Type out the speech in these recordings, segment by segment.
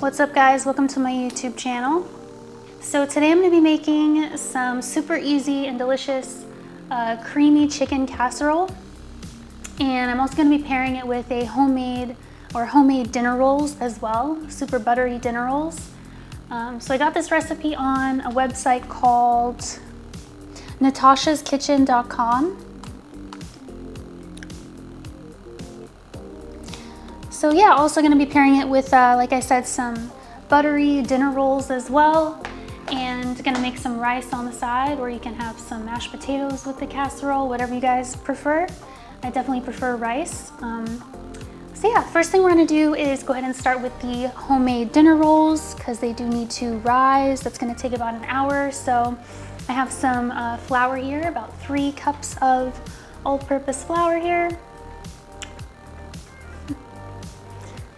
What's up guys, welcome to my YouTube channel. So today I'm going to be making some super easy and delicious creamy chicken casserole. And I'm also going to be pairing it with a homemade dinner rolls as well, super buttery dinner rolls. So I got this recipe on a website called natashaskitchen.com. So yeah, also going to be pairing it with, like I said, some buttery dinner rolls as well. And going to make some rice on the side, or you can have some mashed potatoes with the casserole, whatever you guys prefer. I definitely prefer rice. So yeah, first thing we're going to do is go ahead and start with the homemade dinner rolls because they do need to rise. That's going to take about an hour. So I have some flour here, about 3 cups of all-purpose flour here.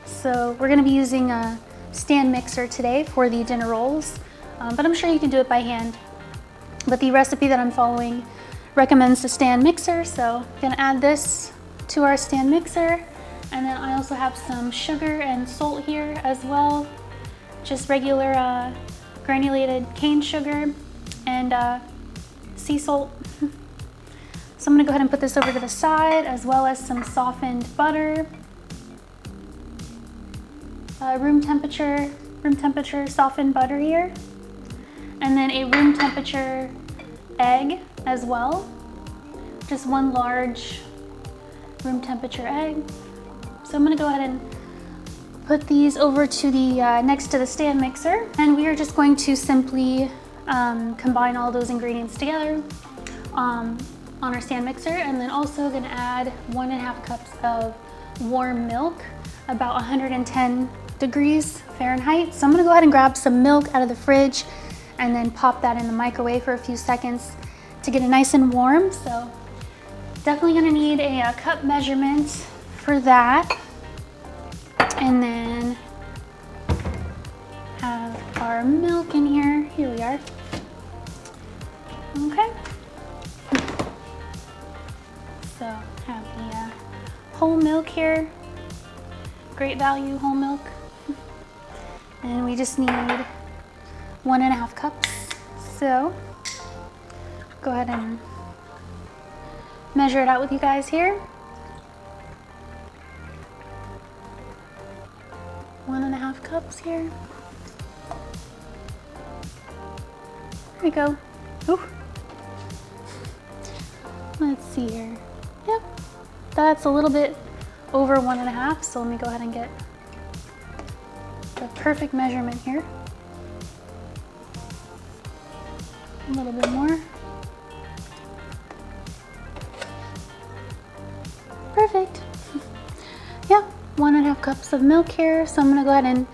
So we're going to be using a stand mixer today for the dinner rolls, but I'm sure you can do it by hand. But the recipe that I'm following recommends the stand mixer, so I'm going to add this to our stand mixer. And then I also have some sugar and salt here as well, just regular granulated cane sugar and sea salt. So I'm going to go ahead and put this over to the side, as well as some softened butter. Room temperature softened butter here, and then a room temperature egg as well, just 1 large room temperature egg. So I'm going to go ahead and put these over to the next to the stand mixer, and we are just going to simply combine all those ingredients together on our stand mixer, and then also going to add 1.5 cups of warm milk, about 110 degrees Fahrenheit. So I'm gonna go ahead and grab some milk out of the fridge and then pop that in the microwave for a few seconds to get it nice and warm. So definitely gonna need a cup measurement for that. And then have our milk in here. Here we are. Okay. So have the whole milk here. Great value whole milk. And we just need 1.5 cups. So go ahead and measure it out with you guys here. 1.5 cups here. There we go. Ooh. Let's see here. Yep, that's a little bit over 1.5. So let me go ahead and get the perfect measurement here. A little bit more. Perfect. Yeah, 1.5 cups of milk here. So I'm gonna go ahead and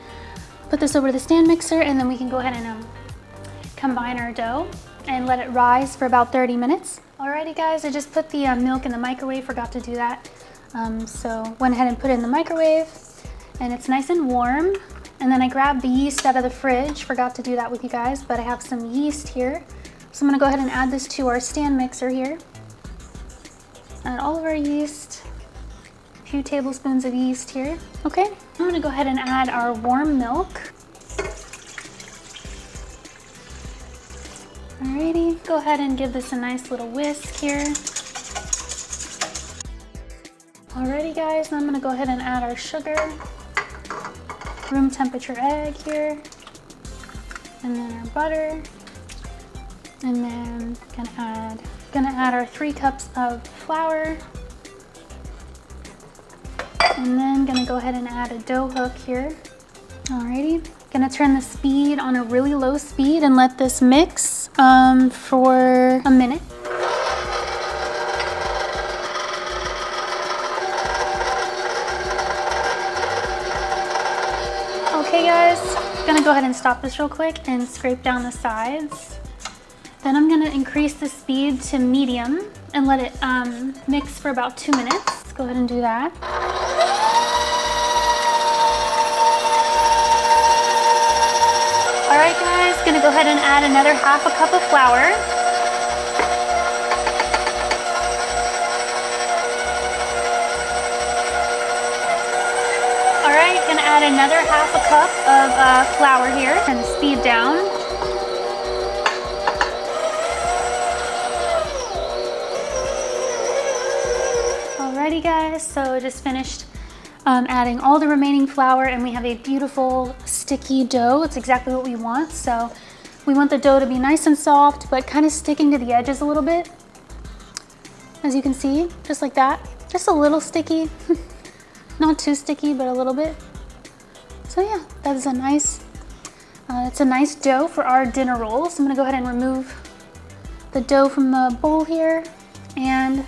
put this over to the stand mixer, and then we can go ahead and combine our dough and let it rise for about 30 minutes. Alrighty guys, I just put the milk in the microwave, forgot to do that. So went ahead and put it in the microwave, and it's nice and warm. And then I grabbed the yeast out of the fridge, forgot to do that with you guys, but I have some yeast here. So I'm gonna go ahead and add this to our stand mixer here. Add all of our yeast, a few tablespoons of yeast here. Okay, I'm gonna go ahead and add our warm milk. Alrighty, go ahead and give this a nice little whisk here. Alrighty guys, now I'm gonna go ahead and add our sugar, room temperature egg here, and then our butter, and then gonna add our 3 cups of flour, and then gonna go ahead and add a dough hook here. Alrighty, gonna turn the speed on a really low speed and let this mix for a minute. Okay guys, gonna go ahead and stop this real quick and scrape down the sides. Then I'm gonna increase the speed to medium and let it mix for about 2 minutes. Let's go ahead and do that. All right guys, gonna go ahead and add another 1/2 cup of flour. All right, gonna add add another half a cup of flour here and speed down. Alrighty guys, so just finished adding all the remaining flour and we have a beautiful sticky dough. It's exactly what we want. So we want the dough to be nice and soft, but kind of sticking to the edges a little bit. As you can see, just like that. Just a little sticky. Not too sticky, but a little bit. So yeah, that is a nice, it's a nice dough for our dinner rolls. I'm gonna go ahead and remove the dough from the bowl here and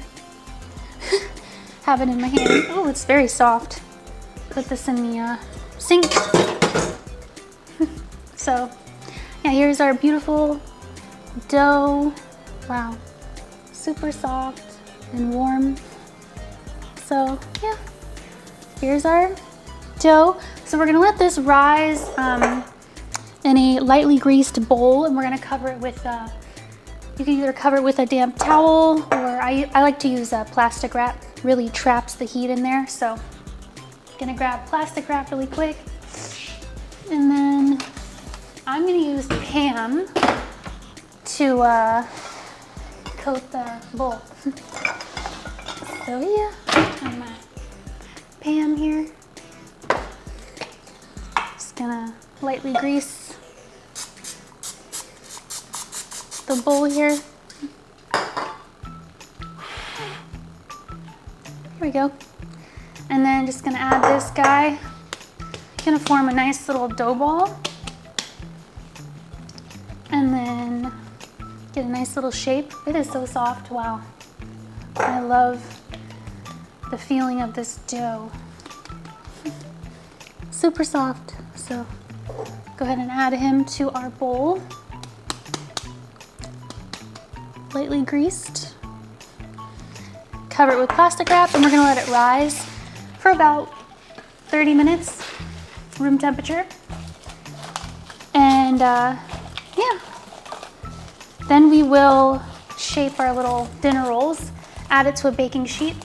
have it in my hand. Oh, it's very soft. Put this in the sink. So yeah, here's our beautiful dough. Wow, super soft and warm. So yeah, here's our dough. So we're gonna let this rise in a lightly greased bowl, and we're gonna cover it with, you can either cover it with a damp towel, or I like to use plastic wrap. Really traps the heat in there. So gonna grab plastic wrap really quick, and then I'm gonna use Pam to coat the bowl. So yeah, got my Pam here. Just gonna lightly grease the bowl here. Here we go. And then just gonna add this guy. Gonna form a nice little dough ball. And then get a nice little shape. It is so soft, wow. I love the feeling of this dough. Super soft. So go ahead and add him to our bowl. Lightly greased. Cover it with plastic wrap, and we're gonna let it rise for about 30 minutes, room temperature. And yeah, then we will shape our little dinner rolls, add it to a baking sheet,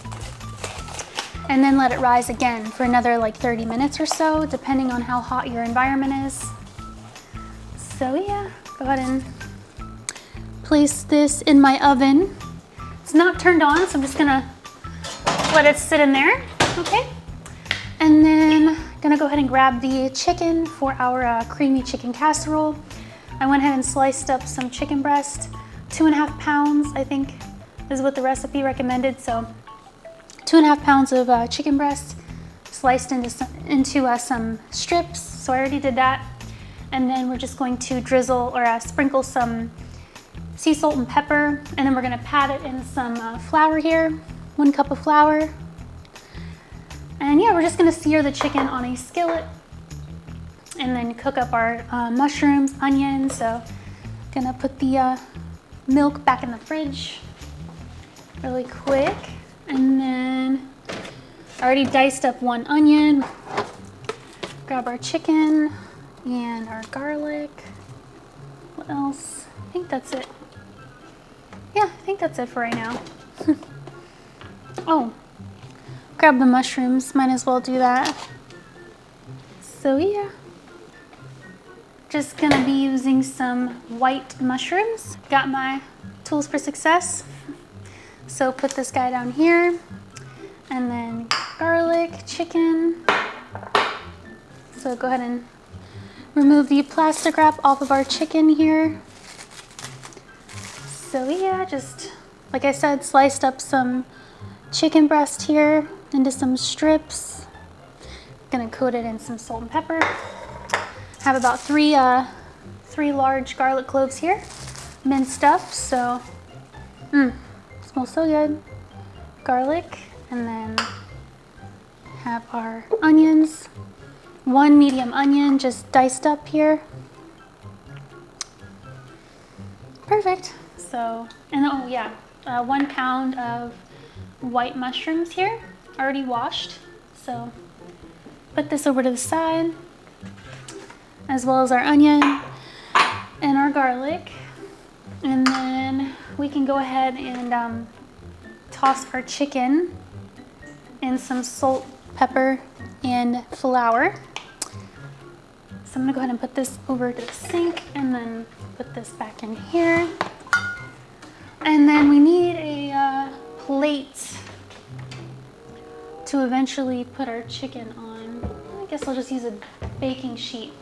and then let it rise again for another like 30 minutes or so, depending on how hot your environment is. So yeah, go ahead and place this in my oven. It's not turned on, so I'm just gonna let it sit in there, okay? And then gonna go ahead and grab the chicken for our creamy chicken casserole. I went ahead and sliced up some chicken breast, 2.5 pounds, I think is what the recipe recommended. So 2.5 pounds of chicken breast sliced into some strips. So I already did that. And then we're just going to drizzle or sprinkle some sea salt and pepper, and then we're gonna pat it in some flour here, 1 cup of flour. And yeah, we're just gonna sear the chicken on a skillet and then cook up our mushrooms, onions. So gonna put the milk back in the fridge really quick. And then I already diced up 1 onion. Grab our chicken and our garlic. What else? I think that's it. Yeah, I think that's it for right now. Oh, grab the mushrooms, might as well do that. So yeah, just gonna be using some white mushrooms. Got my tools for success. So put this guy down here, and then garlic, chicken. So go ahead and remove the plastic wrap off of our chicken here. So yeah, just like I said, sliced up some chicken breast here into some strips. Gonna coat it in some salt and pepper. Have about three large garlic cloves here, minced up. So, smells so good. Garlic, and then have our onions. 1 medium onion just diced up here. Perfect. So, and oh yeah, 1 pound of white mushrooms here, already washed. So put this over to the side, as well as our onion and our garlic. And then we can go ahead and toss our chicken in some salt, pepper, and flour. So I'm gonna go ahead and put this over to the sink and then put this back in here. And then we need a plate to eventually put our chicken on. I guess I'll just use a baking sheet.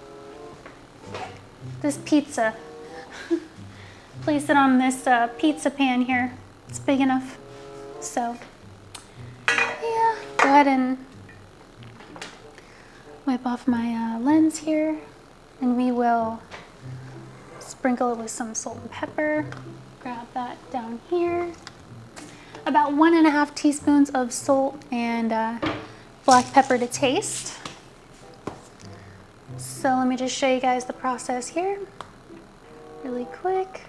This pizza. Place it on this pizza pan here. It's big enough. So, yeah, go ahead and wipe off my lens here, and we will sprinkle it with some salt and pepper. Grab that down here. About 1.5 teaspoons of salt and black pepper to taste. So let me just show you guys the process here really quick.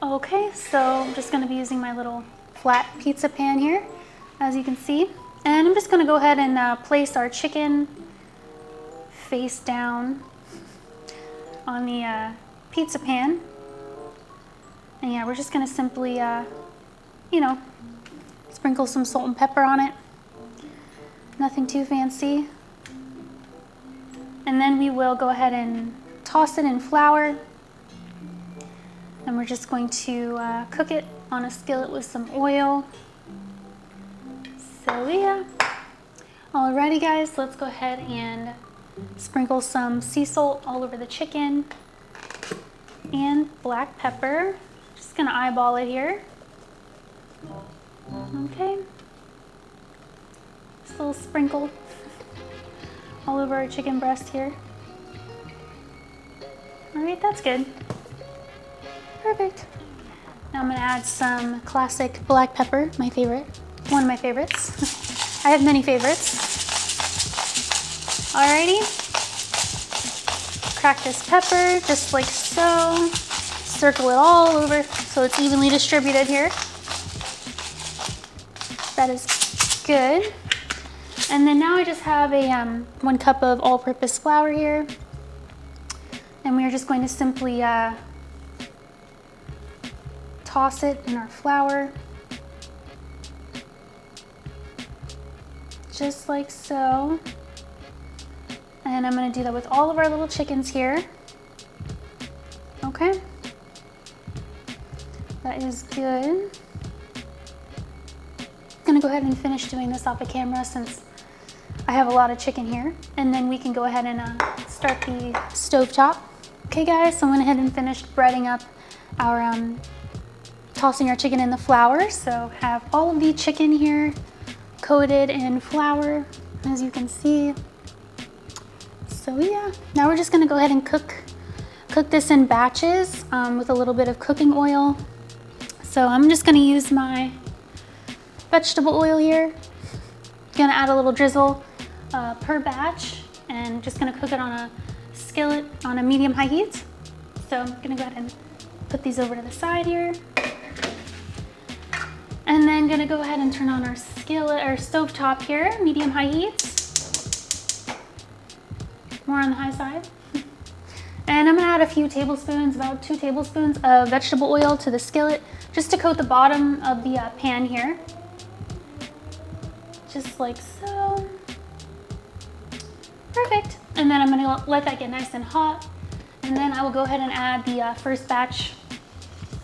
Okay, so I'm just gonna be using my little flat pizza pan here, as you can see. And I'm just gonna go ahead and place our chicken face down on the pizza pan. And yeah, we're just gonna simply, you know, sprinkle some salt and pepper on it. Nothing too fancy. And then we will go ahead and toss it in flour. And we're just going to cook it on a skillet with some oil. So yeah. Alrighty guys, let's go ahead and sprinkle some sea salt all over the chicken and black pepper. Just gonna eyeball it here. Okay. Just a little sprinkle all over our chicken breast here. Alright, that's good. Perfect. Now I'm gonna add some classic black pepper, my favorite. One of my favorites. I have many favorites. Alrighty. Crack this pepper just like so. Circle it all over so it's evenly distributed here. That is good. And then now I just have a 1 cup of all-purpose flour here. And we are just going to simply toss it in our flour. Just like so. And I'm gonna do that with all of our little chickens here. Okay. That is good. I'm gonna go ahead and finish doing this off the camera since I have a lot of chicken here. And then we can go ahead and start the stovetop. Okay guys, so I went ahead and finished breading up our, tossing our chicken in the flour. So have all of the chicken here coated in flour, as you can see. So yeah, now we're just gonna go ahead and cook this in batches with a little bit of cooking oil. So I'm just gonna use my vegetable oil here. Gonna add a little drizzle per batch and just gonna cook it on a skillet on a medium-high heat. So I'm gonna go ahead and put these over to the side here. And then gonna go ahead and turn on our skillet or stovetop here, medium-high heat. More on the high side. And I'm gonna add a few tablespoons, about 2 tablespoons of vegetable oil to the skillet, just to coat the bottom of the pan here. Just like so. Perfect. And then I'm gonna let that get nice and hot. And then I will go ahead and add the first batch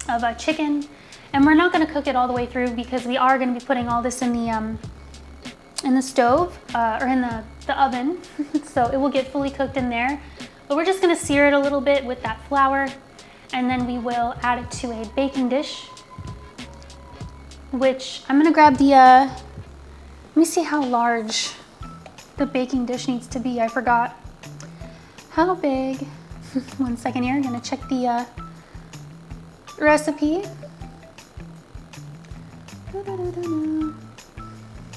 of chicken. And we're not gonna cook it all the way through because we are gonna be putting all this in the stove or in the oven. So it will get fully cooked in there. But we're just gonna sear it a little bit with that flour, and then we will add it to a baking dish, which I'm gonna grab the, let me see how large the baking dish needs to be. I forgot how big. 1 second here, I'm gonna check the recipe.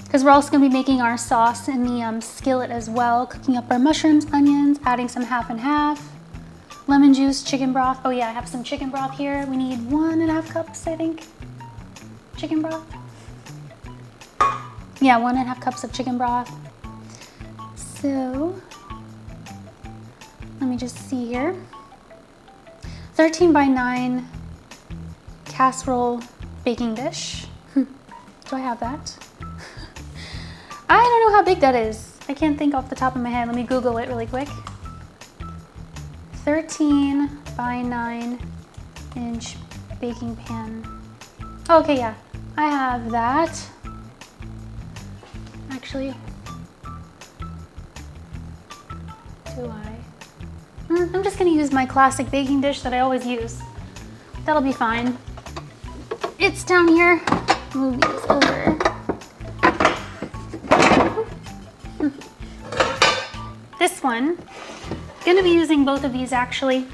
Because we're also gonna be making our sauce in the skillet as well, cooking up our mushrooms, onions, adding some half and half, lemon juice, chicken broth. Oh yeah, I have some chicken broth here. We need 1.5 cups, I think, chicken broth. Yeah, 1.5 cups of chicken broth. So, let me just see here. 13 by 9 casserole baking dish. Do I have that? I don't know how big that is. I can't think off the top of my head. Let me Google it really quick. 13 by 9 inch baking pan. Okay, yeah, I have that. Actually, do I? I'm just gonna use my classic baking dish that I always use. That'll be fine. It's down here. Move these over. This one, gonna be using both of these actually.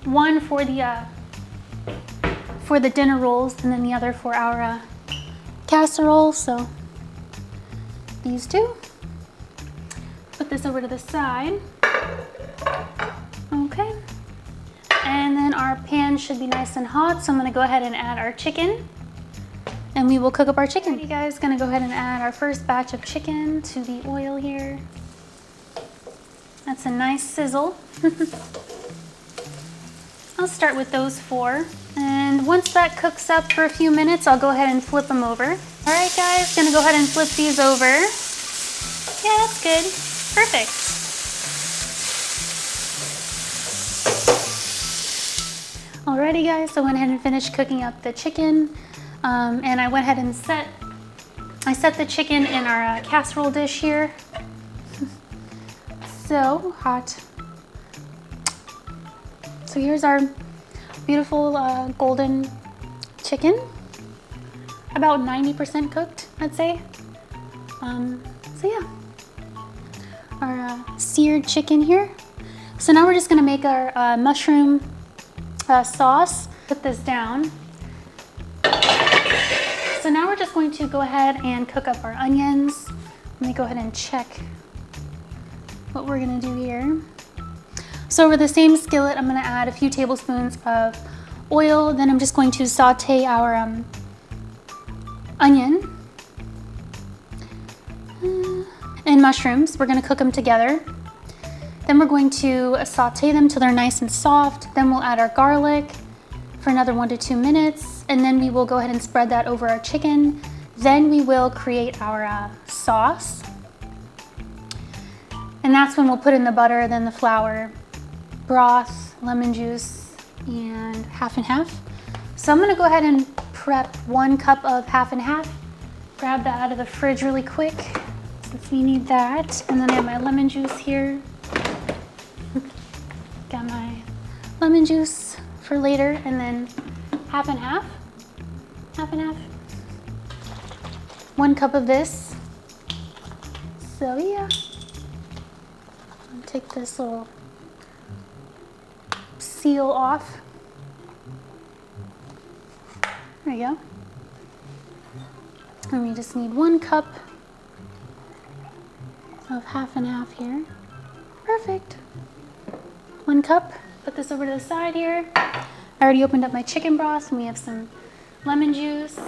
One for the dinner rolls, and then the other for our casserole. So these two. Put this over to the side. Okay. And then our pan should be nice and hot, so I'm gonna go ahead and add our chicken, and we will cook up our chicken. You guys, gonna go ahead and add our first batch of chicken to the oil here. That's a nice sizzle. I'll start with those 4. And once that cooks up for a few minutes, I'll go ahead and flip them over. All right, guys, gonna go ahead and flip these over. Yeah, that's good. Perfect. Alrighty, guys, so I went ahead and finished cooking up the chicken. And I went ahead and set the chicken in our casserole dish here. So hot. So here's our beautiful golden chicken. About 90% cooked, I'd say. So yeah, our seared chicken here. So now we're just gonna make our mushroom sauce. Put this down. So now we're just going to go ahead and cook up our onions. Let me go ahead and check what we're gonna do here. So over the same skillet, I'm gonna add a few tablespoons of oil. Then I'm just going to saute our onion and mushrooms. We're gonna cook them together. Then we're going to saute them till they're nice and soft. Then we'll add our garlic for another 1 to 2 minutes. And then we will go ahead and spread that over our chicken. Then we will create our sauce. And that's when we'll put in the butter, then the flour, broth, lemon juice, and half and half. So I'm gonna go ahead and prep 1 cup of half and half. Grab that out of the fridge really quick, since we need that. And then I have my lemon juice here. Got my lemon juice for later, and then half and half. Half and half. 1 cup of this. So yeah. I'll take this little seal off. There you go. And we just need 1 cup of half and half here. Perfect. 1 cup. Put this over to the side here. I already opened up my chicken broth, and we have some lemon juice.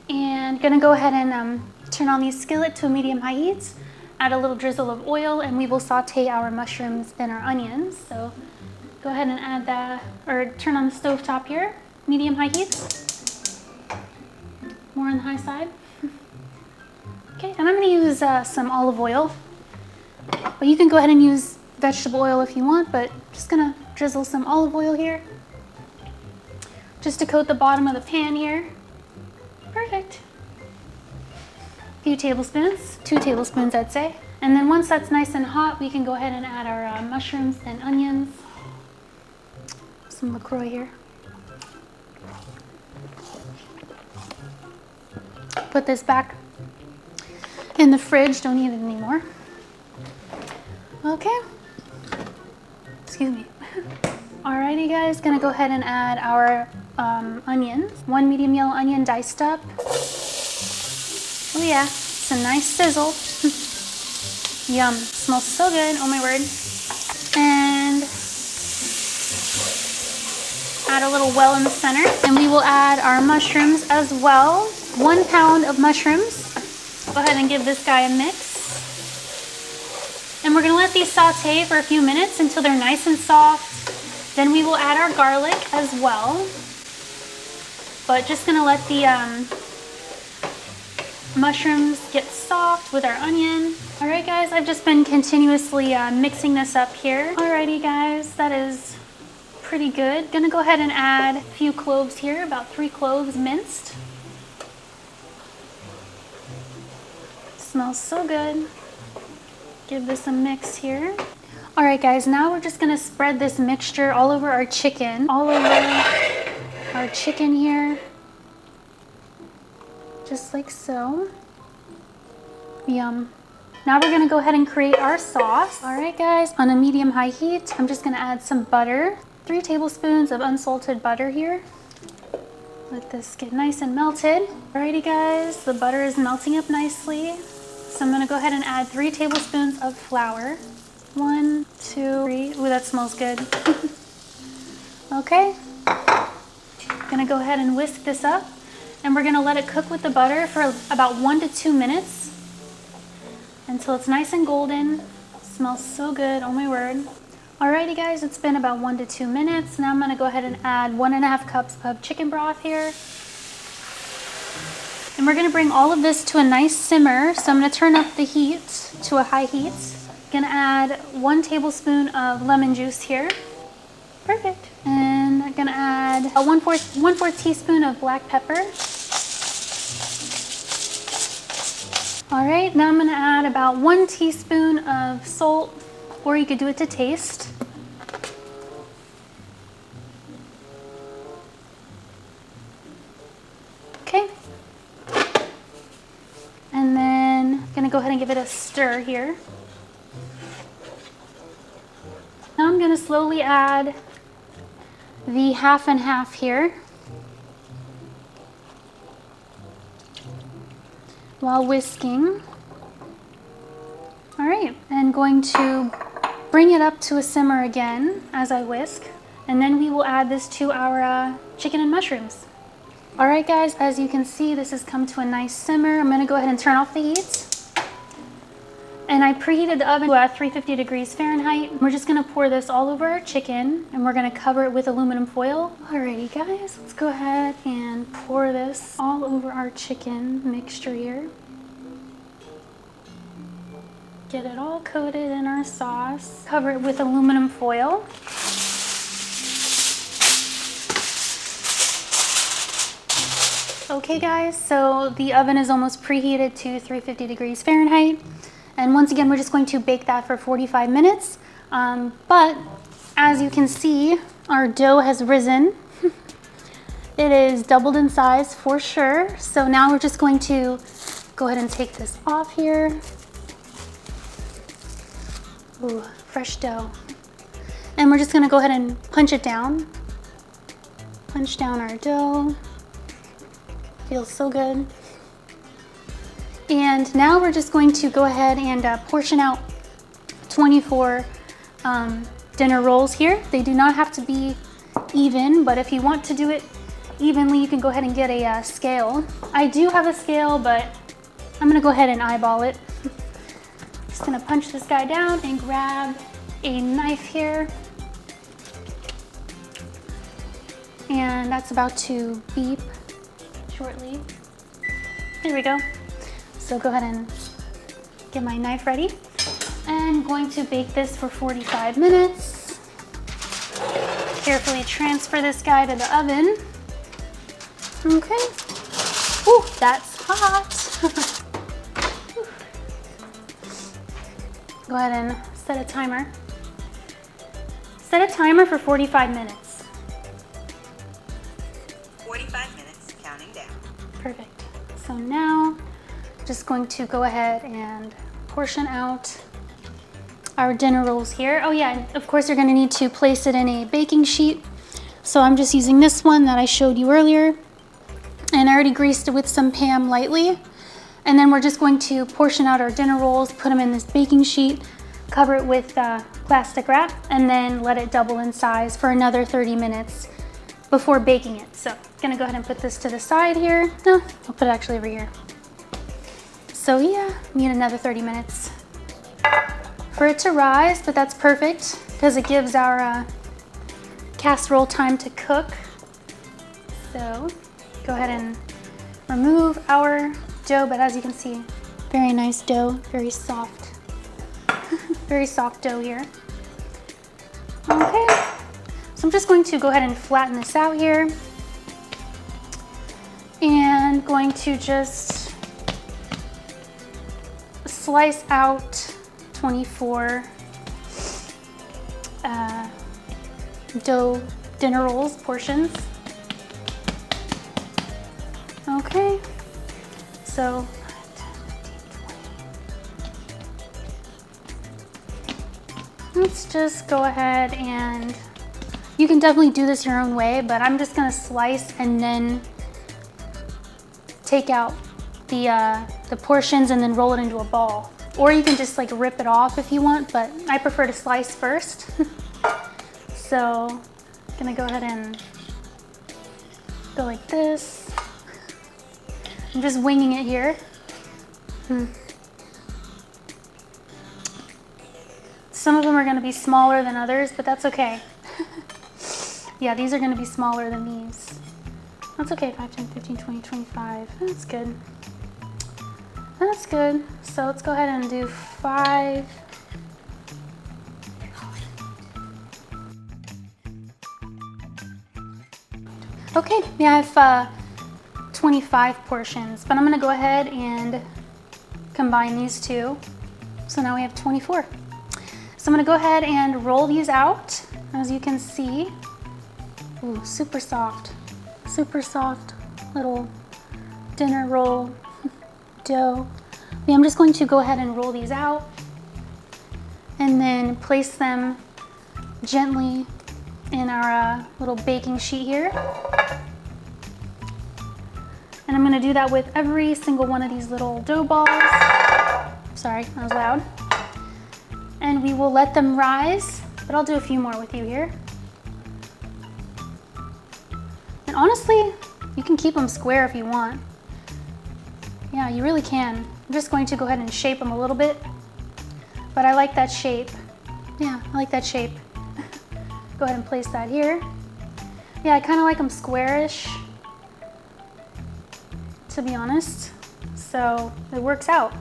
And gonna go ahead and turn on the skillet to a medium-high heat. Add a little drizzle of oil, and we will saute our mushrooms and our onions. So go ahead and add that, or turn on the stove top here, medium-high heat. More on the high side. Okay, and I'm gonna use some olive oil. But you can go ahead and use vegetable oil if you want, but just gonna drizzle some olive oil here. Just to coat the bottom of the pan here. Perfect. A few tablespoons, 2 tablespoons I'd say. And then once that's nice and hot, we can go ahead and add our mushrooms and onions. Some LaCroix here. Put this back in the fridge, don't need it anymore. Okay. Excuse me. Alrighty guys, gonna go ahead and add our onions. 1 medium yellow onion diced up. Oh yeah, it's a nice sizzle. Yum, smells so good, oh my word. And add a little well in the center. And we will add our mushrooms as well. 1 pound of mushrooms. Go ahead and give this guy a mix. And we're gonna let these saute for a few minutes until they're nice and soft. Then we will add our garlic as well. But just gonna let the mushrooms get soft with our onion. All right guys, I've just been continuously mixing this up here. Alrighty guys, that is pretty good. Gonna go ahead and add a few cloves here, about 3 cloves minced. Smells so good. Give this a mix here. All right guys, now we're just gonna spread this mixture all over our chicken, here, just like so. Yum. Now we're gonna go ahead and create our sauce. All right guys, on a medium-high heat, I'm just gonna add some butter, 3 tablespoons of unsalted butter here. Let this get nice and melted. Alrighty guys, the butter is melting up nicely. So I'm gonna go ahead and add 3 tablespoons of flour. 1, 2, 3. Ooh, that smells good. Okay. Gonna go ahead and whisk this up, and we're gonna let it cook with the butter for about 1 to 2 minutes until it's nice and golden. Smells so good, oh my word. Alrighty guys, it's been about 1 to 2 minutes. Now I'm gonna go ahead and add 1.5 cups of chicken broth here. And we're gonna bring all of this to a nice simmer. So I'm gonna turn up the heat to a high heat. Gonna add 1 tablespoon of lemon juice here. Perfect. And I'm gonna add a 1/4 teaspoon of black pepper. All right, now I'm gonna add about 1 teaspoon of salt, or you could do it to taste. Okay. And then I'm gonna go ahead and give it a stir here. Now I'm gonna slowly add the half and half here while whisking. All right, and going to bring it up to a simmer again as I whisk, and then we will add this to our chicken and mushrooms. All right guys, as you can see, this has come to a nice simmer. I'm gonna go ahead and turn off the heat. And I preheated the oven to 350 degrees Fahrenheit. We're just gonna pour this all over our chicken, and we're gonna cover it with aluminum foil. Alrighty guys, let's go ahead and pour this all over our chicken mixture here. Get it all coated in our sauce. Cover it with aluminum foil. Okay guys, so the oven is almost preheated to 350 degrees Fahrenheit. And once again, we're just going to bake that for 45 minutes. But as you can see, our dough has risen. It is doubled in size for sure. So now we're just going to go ahead and take this off here. Ooh, fresh dough. And we're just gonna go ahead and punch it down. Punch down our dough. Feels so good. And now we're just going to go ahead and portion out 24 dinner rolls here. They do not have to be even, but if you want to do it evenly, you can go ahead and get a scale. I do have a scale, but I'm gonna go ahead and eyeball it. Just gonna punch this guy down and grab a knife here. And that's about to beep shortly. There we go. So go ahead and get my knife ready. And I'm going to bake this for 45 minutes. Carefully transfer this guy to the oven. Okay. Ooh, that's hot. Go ahead and set a timer. Set a timer for 45 minutes. 45 minutes, counting down. Perfect. So now, just going to go ahead and portion out our dinner rolls here. Oh yeah, and of course you're gonna need to place it in a baking sheet. So I'm just using this one that I showed you earlier. And I already greased it with some Pam lightly. And then we're just going to portion out our dinner rolls, put them in this baking sheet, cover it with plastic wrap, and then let it double in size for another 30 minutes before baking it. So I'm gonna go ahead and put this to the side here. No, I'll put it actually over here. So yeah, need another 30 minutes for it to rise, but that's perfect because it gives our casserole time to cook. So go ahead and remove our dough, but as you can see, very nice dough, very soft. Very soft dough here. Okay, so I'm just going to go ahead and flatten this out here. And going to just slice out 24 dough dinner rolls portions. Okay, so let's just go ahead and you can definitely do this your own way, but I'm just gonna slice and then take out the portions and then roll it into a ball. Or you can just like rip it off if you want, but I prefer to slice first. So I'm gonna go ahead and go like this. I'm just winging it here. Some of them are gonna be smaller than others, but that's okay. Yeah, these are gonna be smaller than these. That's okay, 5, 10, 15, 20, 25. That's good. That's good. So let's go ahead and do 5. Okay, yeah, I have 25 portions, but I'm gonna go ahead and combine these two. So now we have 24. So I'm gonna go ahead and roll these out. As you can see, ooh, super soft little dinner roll dough. Yeah, I'm just going to go ahead and roll these out and then place them gently in our little baking sheet here. And I'm gonna do that with every single one of these little dough balls. Sorry, that was loud. And we will let them rise, but I'll do a few more with you here. And honestly, you can keep them square if you want. Yeah, you really can. I'm just going to go ahead and shape them a little bit, but I like that shape. Yeah, I like that shape. Go ahead and place that here. Yeah, I kind of like them squarish, to be honest. So it works out.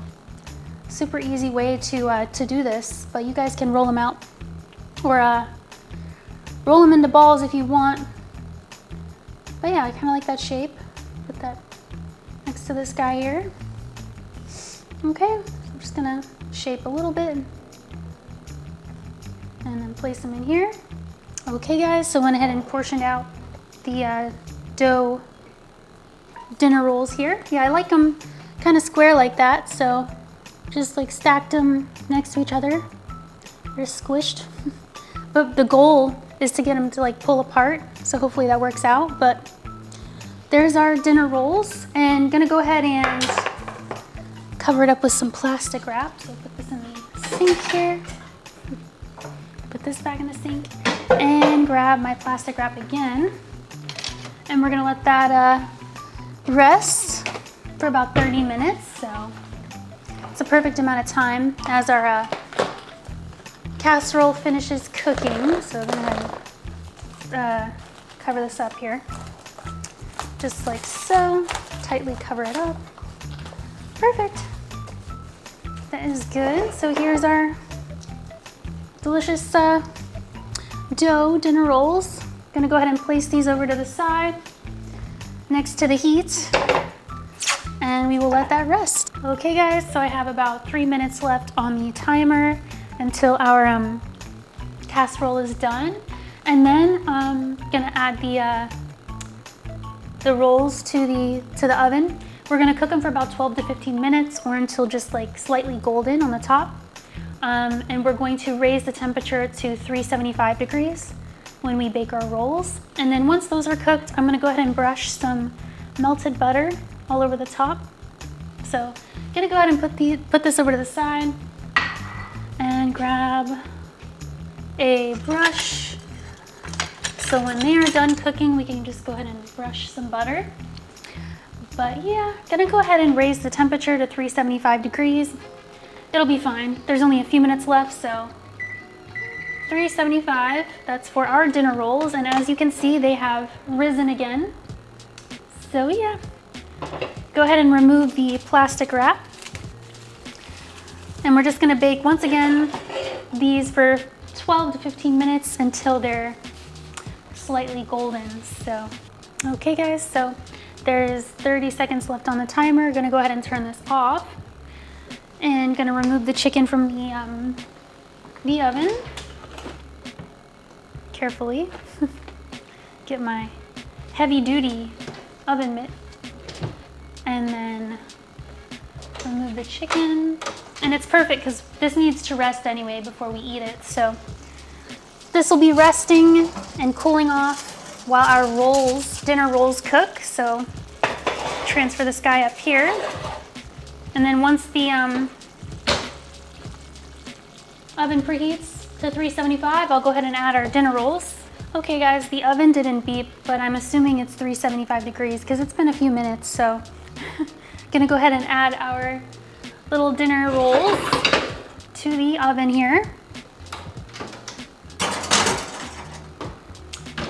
Super easy way to do this, but you guys can roll them out or roll them into balls if you want. But yeah, I kind of like that shape. Put that next to this guy here. Okay, I'm just gonna shape a little bit and then place them in here. Okay guys, so I went ahead and portioned out the dough dinner rolls here. Yeah, I like them kind of square like that, so just like stacked them next to each other. They're squished. But the goal is to get them to like pull apart, so hopefully that works out. But there's our dinner rolls, and gonna go ahead and cover it up with some plastic wrap. So put this in the sink here. Put this back in the sink and grab my plastic wrap again. And we're gonna let that rest for about 30 minutes. So it's a perfect amount of time as our casserole finishes cooking. So I'm gonna cover this up here. Just like so, tightly cover it up. Perfect. That is good. So here's our delicious dough dinner rolls. Gonna go ahead and place these over to the side next to the heat, and we will let that rest. Okay guys, so I have about 3 minutes left on the timer until our casserole is done. And then I'm gonna add the rolls to the oven. We're gonna cook them for about 12 to 15 minutes or until just like slightly golden on the top. And we're going to raise the temperature to 375 degrees when we bake our rolls. And then once those are cooked, I'm gonna go ahead and brush some melted butter all over the top. So I'm gonna go ahead and put this over to the side and grab a brush. So when they are done cooking, we can just go ahead and brush some butter. But yeah, gonna go ahead and raise the temperature to 375 degrees. It'll be fine. There's only a few minutes left, so 375, that's for our dinner rolls. And as you can see, they have risen again. So yeah, Go ahead and remove the plastic wrap. And we're just gonna bake, once again, these for 12 to 15 minutes until they're slightly golden. So, okay guys, so there's 30 seconds left on the timer. Gonna go ahead and turn this off. And gonna remove the chicken from the oven. Carefully. Get my heavy duty oven mitt. And then remove the chicken. And it's perfect because this needs to rest anyway before we eat it. So this will be resting and cooling off while our rolls, dinner rolls, cook. So transfer this guy up here. And then once the oven preheats to 375, I'll go ahead and add our dinner rolls. Okay guys, the oven didn't beep, but I'm assuming it's 375 degrees because it's been a few minutes. So gonna go ahead and add our little dinner rolls to the oven here.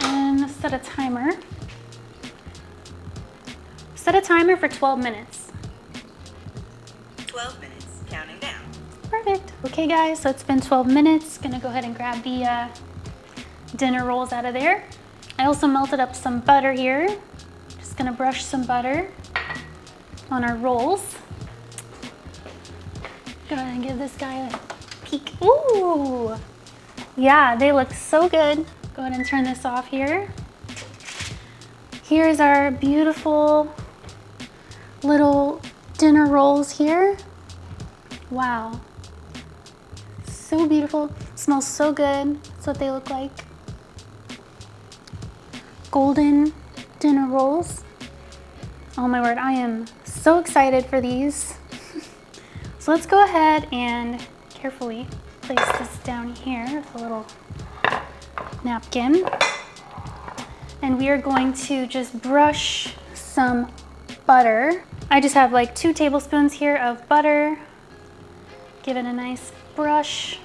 And set a timer. Set a timer for 12 minutes. 12 minutes, counting down. Perfect. Okay guys, so it's been 12 minutes. Gonna go ahead and grab the dinner rolls out of there. I also melted up some butter here. Just gonna brush some butter on our rolls. Go ahead and give this guy a peek. Ooh! Yeah, they look so good. Go ahead and turn this off here. Here's our beautiful little dinner rolls here. Wow. So beautiful. Smells so good. That's what they look like. Golden dinner rolls. Oh my word, I am so excited for these. So let's go ahead and carefully place this down here with a little napkin. And we are going to just brush some butter. I just have like 2 tablespoons here of butter. Give it a nice brush.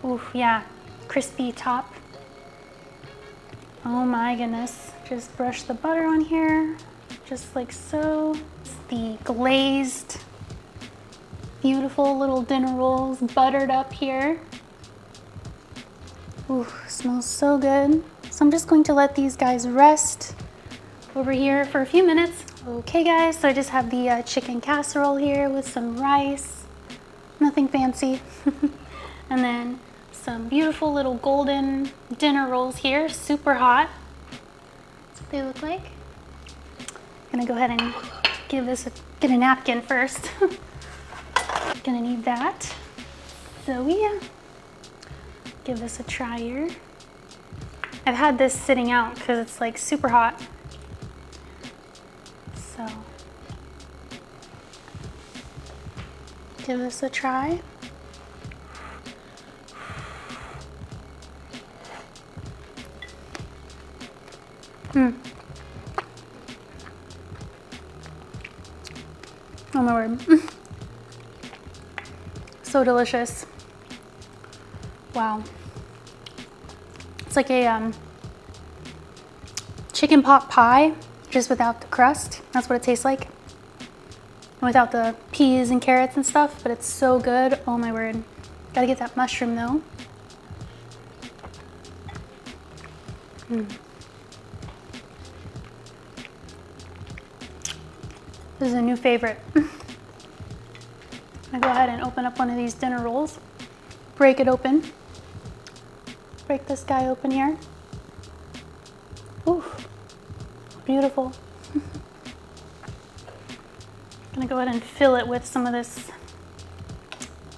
Ooh, yeah, crispy top. Oh my goodness. Just brush the butter on here, just like so. It's the glazed, beautiful little dinner rolls, buttered up here. Ooh, smells so good. So I'm just going to let these guys rest over here for a few minutes. Okay guys, so I just have the chicken casserole here with some rice, nothing fancy. And then some beautiful little golden dinner rolls here, super hot. That's what they look like. Gonna go ahead and get a napkin first. Gonna need that. So yeah, give this a try here. I've had this sitting out because it's like super hot. So give this a try. Oh my word. So delicious. Wow. It's like a chicken pot pie, just without the crust. That's what it tastes like. And without the peas and carrots and stuff, but it's so good. Oh my word. Gotta get that mushroom though. This is a new favorite. I go ahead and open up one of these dinner rolls, break it open. Break this guy open here. Ooh, beautiful. Gonna go ahead and fill it with some of this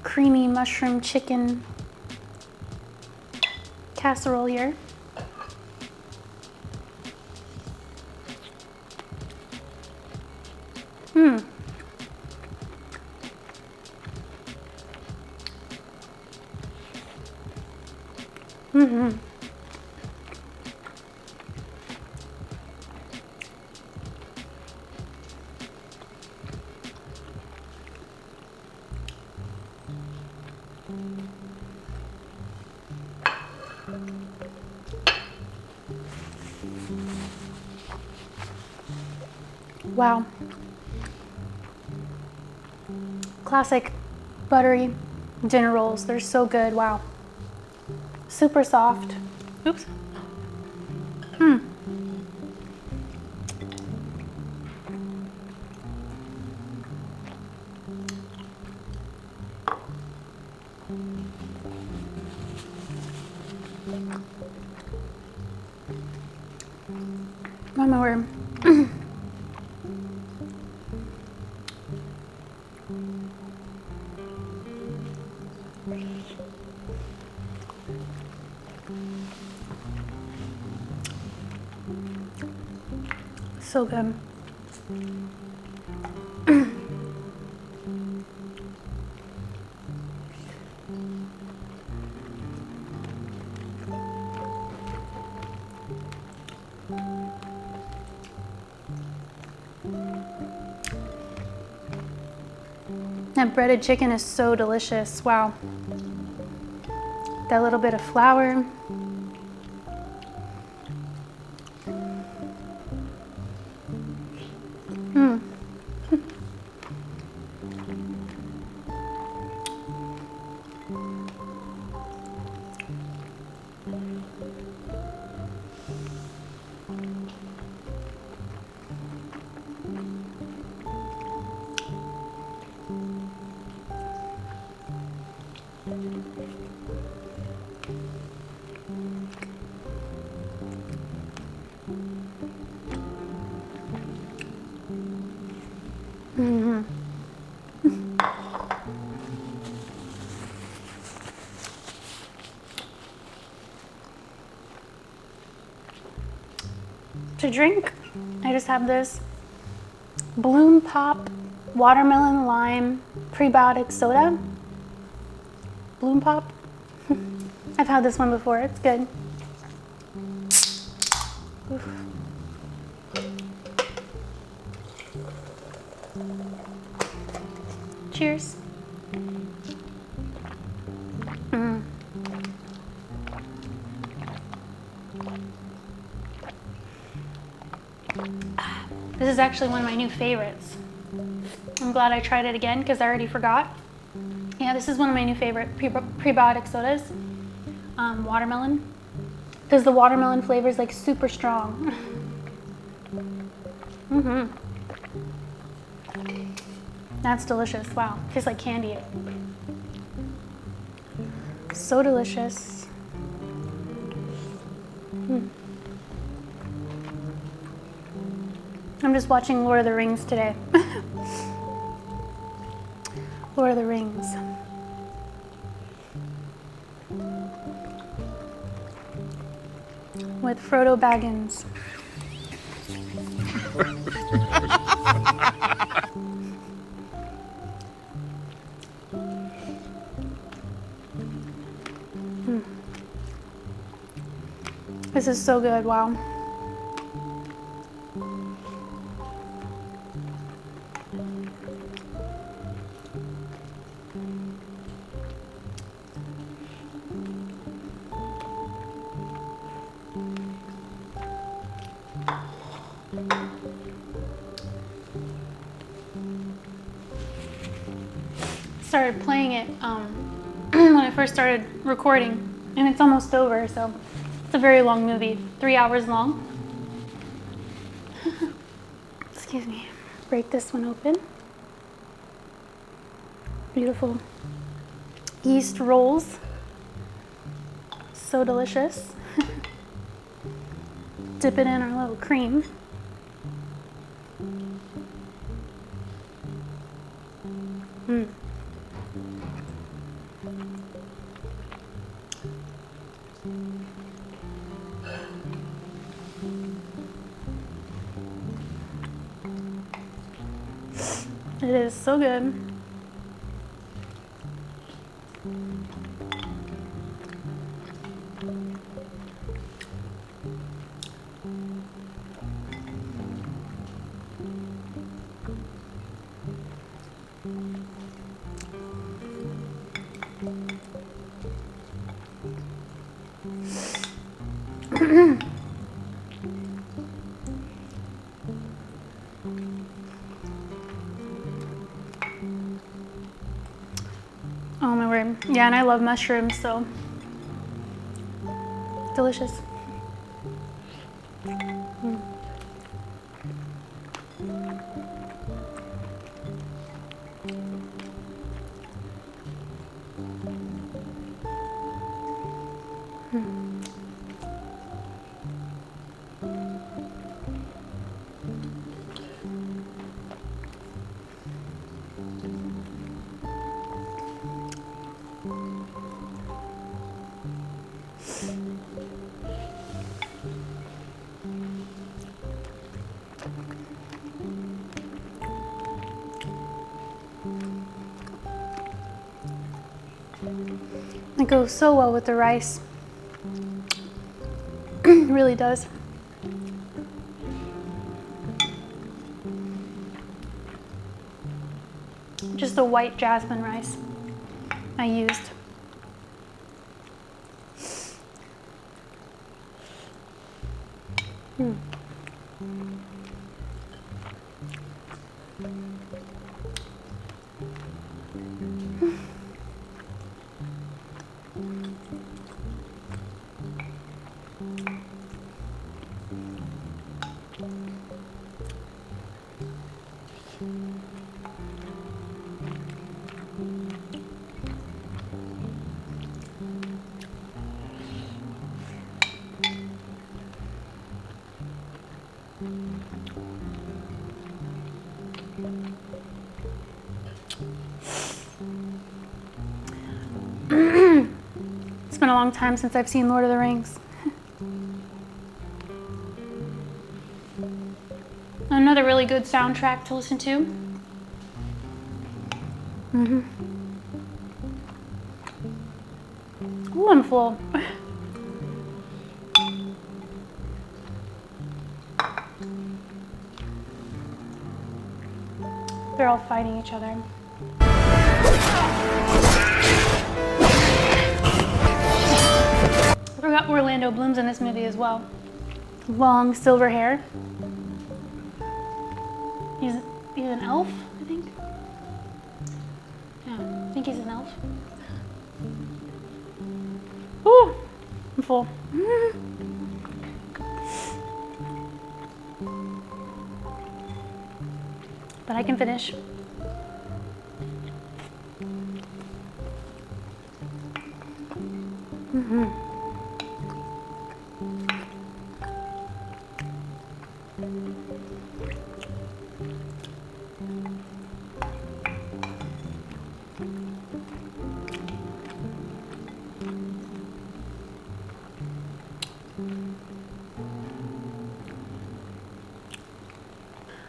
creamy mushroom chicken casserole here. Wow. Classic buttery dinner rolls. They're so good. Wow. Super soft. Oops. Oh my word. So good. That breaded chicken is so delicious. Wow. That little bit of flour. To drink, I just have this Bloom Pop watermelon lime prebiotic soda. Bloom Pop. I've had this one before. It's good. Oof. Cheers. This is actually one of my new favorites. I'm glad I tried it again because I already forgot. Yeah, this is one of my new favorite prebiotic sodas. Watermelon. Because the watermelon flavor is like super strong. That's delicious. Wow. Tastes like candy. So delicious. I'm just watching Lord of the Rings today. Lord of the Rings. With Frodo Baggins. This is so good. Wow. Started playing it when I first started recording, and it's almost over, so it's a very long movie, 3 hours long. Excuse me. Break this one open. Beautiful yeast rolls. So delicious. Dip it in our little cream. It is so good. Yeah, and I love mushrooms, so delicious. It goes so well with the rice. It really does. Just the white jasmine rice I used. It's been a long time since I've seen Lord of the Rings. Another really good soundtrack to listen to. Ooh, I'm full. They're all fighting each other. I forgot Orlando Bloom's in this movie as well. Long silver hair. He's an elf, I think. Yeah, I think he's an elf. Ooh, I'm full. But I can finish.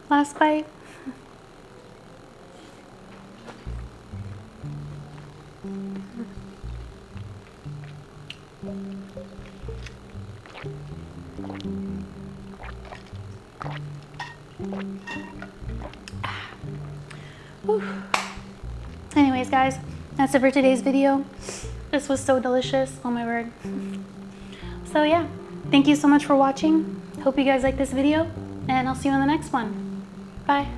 Last bite. Whew. Anyways, guys, that's it for today's video. This was so delicious. Oh my word. So yeah, thank you so much for watching. Hope you guys like this video, and I'll see you in the next one. Bye.